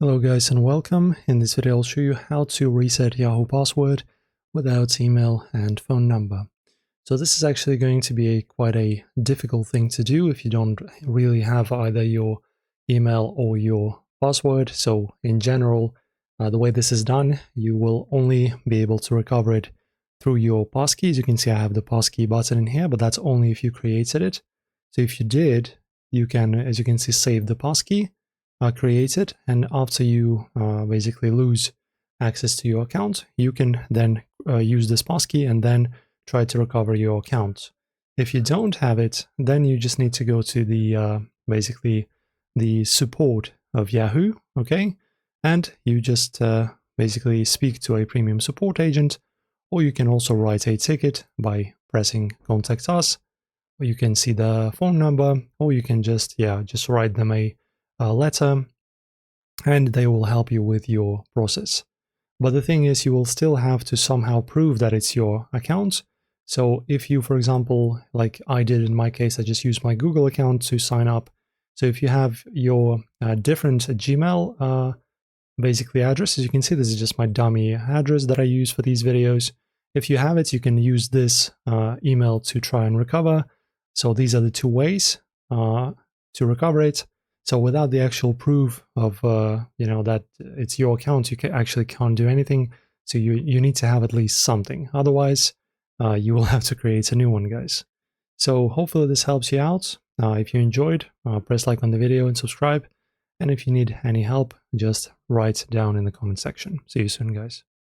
Hello guys and welcome. In this video I'll show you how to reset Yahoo password without email and phone number. So this is actually going to be quite a difficult thing to do if you don't really have either your email or your password. So in general, the way this is done, you will only be able to recover it through your passkey. As you can see, I have the passkey button in here, but that's only if you created it. So if you did, you can, as you can see, save the passkey. Create it, and after you basically lose access to your account, you can then use this passkey and then try to recover your account. If you don't have it, then you just need to go to the basically the support of Yahoo, okay? And you just basically speak to a premium support agent, or you can also write a ticket by pressing contact us, or you can see the phone number, or you can just write them a letter and they will help you with your process. But the thing is, you will still have to somehow prove that it's your account. So if you, for example, like I did in my case, I just used my Google account to sign up. So if you have your different Gmail basically address, as you can see, this is just my dummy address that I use for these videos. If you have it, you can use this email to try and recover. So these are the two ways to recover it. So without the actual proof of, that it's your account, you actually can't do anything. So you need to have at least something. Otherwise, you will have to create a new one, guys. So hopefully this helps you out. If you enjoyed, press like on the video and subscribe. And if you need any help, just write down in the comment section. See you soon, guys.